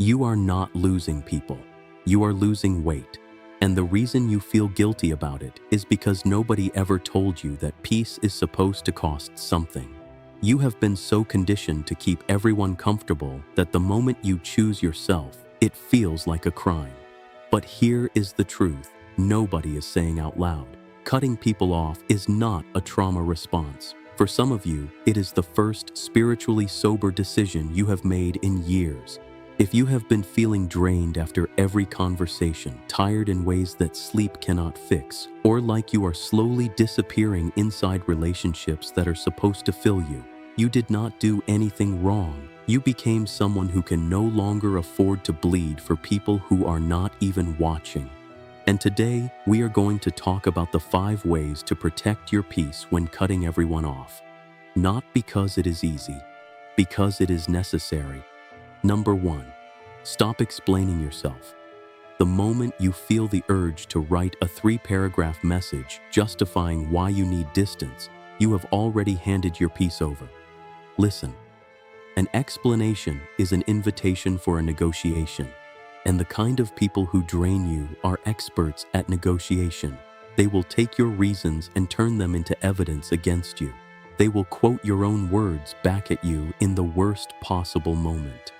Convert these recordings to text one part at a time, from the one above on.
You are not losing people. You are losing weight. And the reason you feel guilty about it is because nobody ever told you that peace is supposed to cost something. You have been so conditioned to keep everyone comfortable that the moment you choose yourself, it feels like a crime. But here is the truth nobody is saying out loud. Cutting people off is not a trauma response. For some of you, it is the first spiritually sober decision you have made in years. If you have been feeling drained after every conversation, tired in ways that sleep cannot fix, or like you are slowly disappearing inside relationships that are supposed to fill you, you did not do anything wrong. You became someone who can no longer afford to bleed for people who are not even watching. And today, we are going to talk about the 5 ways to protect your peace when cutting everyone off. Not because it is easy, because it is necessary. Number 1, stop explaining yourself. The moment you feel the urge to write a 3-paragraph message justifying why you need distance, you have already handed your peace over. Listen, an explanation is an invitation for a negotiation, and the kind of people who drain you are experts at negotiation. They will take your reasons and turn them into evidence against you. They will quote your own words back at you in the worst possible moment.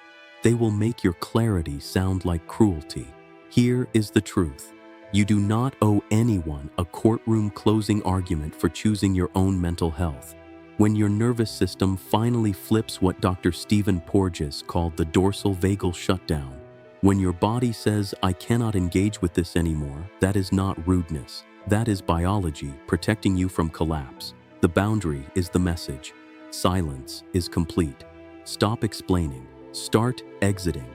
They will make your clarity sound like cruelty. Here is the truth. You do not owe anyone a courtroom closing argument for choosing your own mental health. When your nervous system finally flips what Dr. Stephen Porges called the dorsal vagal shutdown, when your body says, "I cannot engage with this anymore," that is not rudeness. That is biology protecting you from collapse. The boundary is the message. Silence is complete. Stop explaining. Start exiting.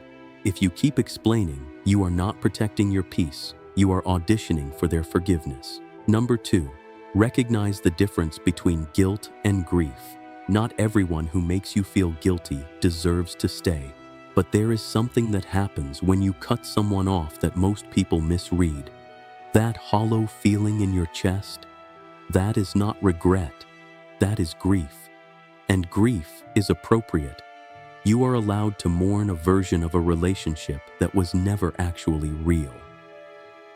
If you keep explaining, you are not protecting your peace. You are auditioning for their forgiveness. Number 2, recognize the difference between guilt and grief. Not everyone who makes you feel guilty deserves to stay. But there is something that happens when you cut someone off that most people misread. That hollow feeling in your chest, that is not regret. That is grief. And grief is appropriate. You are allowed to mourn a version of a relationship that was never actually real.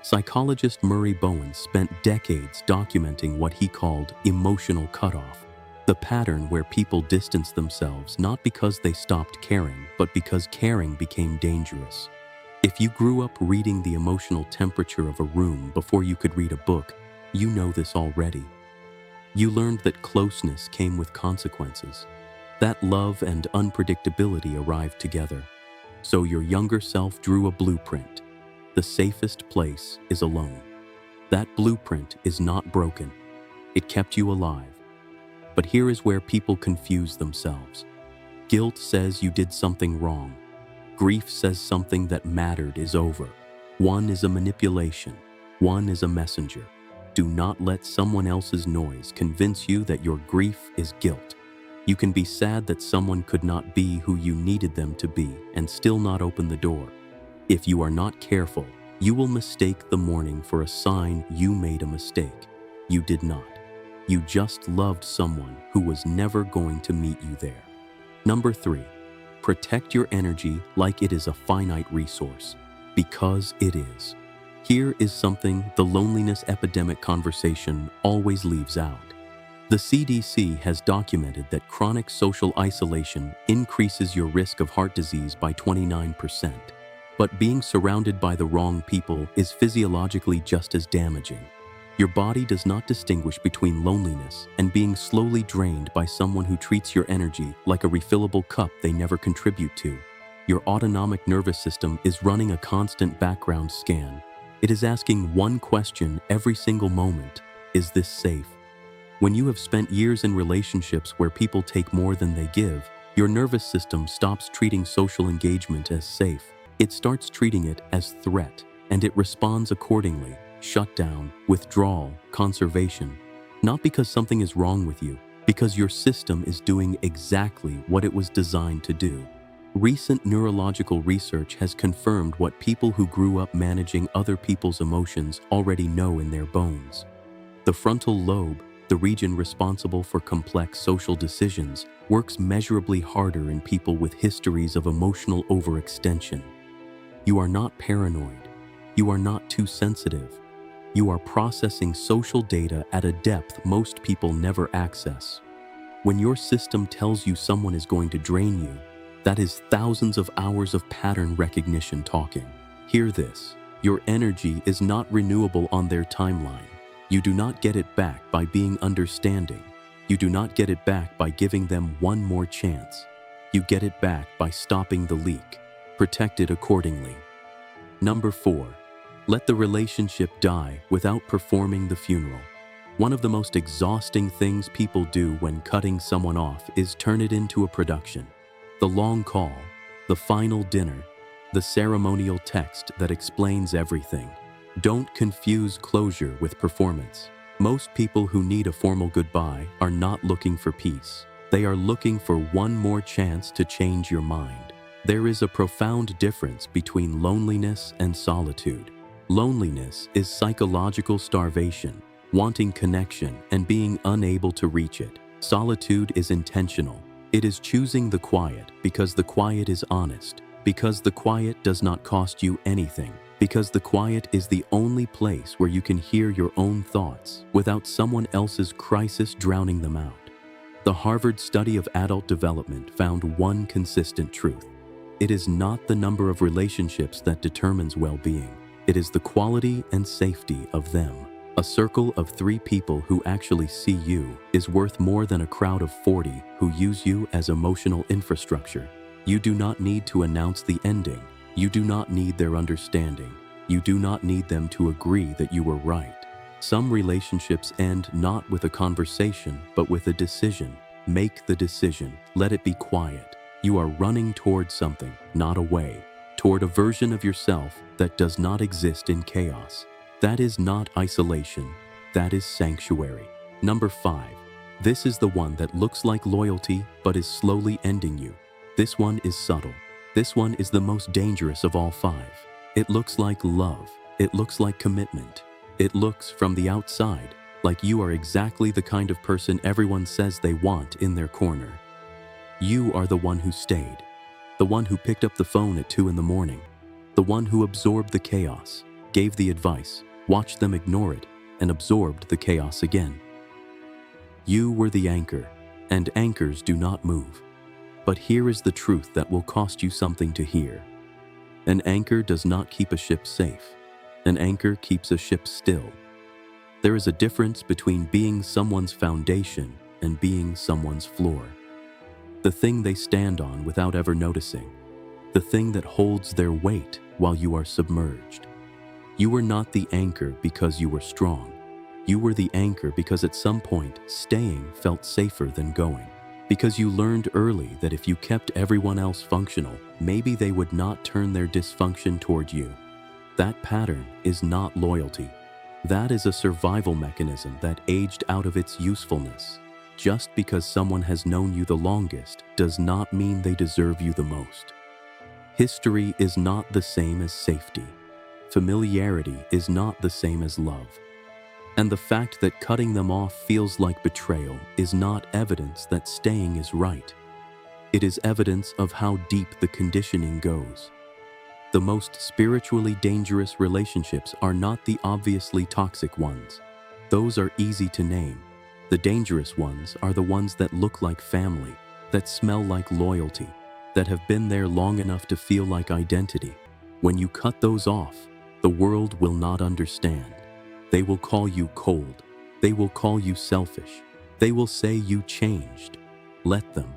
Psychologist Murray Bowen spent decades documenting what he called emotional cutoff, the pattern where people distance themselves not because they stopped caring, but because caring became dangerous. If you grew up reading the emotional temperature of a room before you could read a book, you know this already. You learned that closeness came with consequences, that love and unpredictability arrived together. So your younger self drew a blueprint. The safest place is alone. That blueprint is not broken. It kept you alive. But here is where people confuse themselves. Guilt says you did something wrong. Grief says something that mattered is over. One is a manipulation. One is a messenger. Do not let someone else's noise convince you that your grief is guilt. You can be sad that someone could not be who you needed them to be and still not open the door. If you are not careful, you will mistake the mourning for a sign you made a mistake. You did not. You just loved someone who was never going to meet you there. Number 3, protect your energy like it is a finite resource, because it is. Here is something the loneliness epidemic conversation always leaves out. The CDC has documented that chronic social isolation increases your risk of heart disease by 29%. But being surrounded by the wrong people is physiologically just as damaging. Your body does not distinguish between loneliness and being slowly drained by someone who treats your energy like a refillable cup they never contribute to. Your autonomic nervous system is running a constant background scan. It is asking one question every single moment: is this safe? When you have spent years in relationships where people take more than they give, your nervous system stops treating social engagement as safe. It starts treating it as threat, and it responds accordingly: shutdown, withdrawal, conservation. Not because something is wrong with you, because your system is doing exactly what it was designed to do. Recent neurological research has confirmed what people who grew up managing other people's emotions already know in their bones. The frontal lobe, the region responsible for complex social decisions, works measurably harder in people with histories of emotional overextension. You are not paranoid. You are not too sensitive. You are processing social data at a depth most people never access. When your system tells you someone is going to drain you, that is thousands of hours of pattern recognition talking. Hear this. Your energy is not renewable on their timeline. You do not get it back by being understanding. You do not get it back by giving them one more chance. You get it back by stopping the leak. Protect it accordingly. Number 4. Let the relationship die without performing the funeral. One of the most exhausting things people do when cutting someone off is turn it into a production. The long call, the final dinner, the ceremonial text that explains everything. Don't confuse closure with performance. Most people who need a formal goodbye are not looking for peace. They are looking for one more chance to change your mind. There is a profound difference between loneliness and solitude. Loneliness is psychological starvation, wanting connection and being unable to reach it. Solitude is intentional. It is choosing the quiet because the quiet is honest, because the quiet does not cost you anything, because the quiet is the only place where you can hear your own thoughts without someone else's crisis drowning them out. The Harvard study of adult development found one consistent truth. It is not the number of relationships that determines well-being. It is the quality and safety of them. A circle of 3 people who actually see you is worth more than a crowd of 40 who use you as emotional infrastructure. You do not need to announce the ending. You do not need their understanding. You do not need them to agree that you were right. Some relationships end not with a conversation, but with a decision. Make the decision. Let it be quiet. You are running toward something, not away, toward a version of yourself that does not exist in chaos. That is not isolation. That is sanctuary. Number 5. This is the one that looks like loyalty, but is slowly ending you. This one is subtle. This one is the most dangerous of all 5. It looks like love. It looks like commitment. It looks from the outside like you are exactly the kind of person everyone says they want in their corner. You are the one who stayed, the one who picked up the phone at 2 in the morning, the one who absorbed the chaos, gave the advice, watched them ignore it, and absorbed the chaos again. You were the anchor, and anchors do not move. But here is the truth that will cost you something to hear. An anchor does not keep a ship safe. An anchor keeps a ship still. There is a difference between being someone's foundation and being someone's floor. The thing they stand on without ever noticing. The thing that holds their weight while you are submerged. You were not the anchor because you were strong. You were the anchor because at some point, staying felt safer than going. Because you learned early that if you kept everyone else functional, maybe they would not turn their dysfunction toward you. That pattern is not loyalty. That is a survival mechanism that aged out of its usefulness. Just because someone has known you the longest does not mean they deserve you the most. History is not the same as safety. Familiarity is not the same as love. And the fact that cutting them off feels like betrayal is not evidence that staying is right. It is evidence of how deep the conditioning goes. The most spiritually dangerous relationships are not the obviously toxic ones. Those are easy to name. The dangerous ones are the ones that look like family, that smell like loyalty, that have been there long enough to feel like identity. When you cut those off, the world will not understand. They will call you cold. They will call you selfish. They will say you changed. Let them.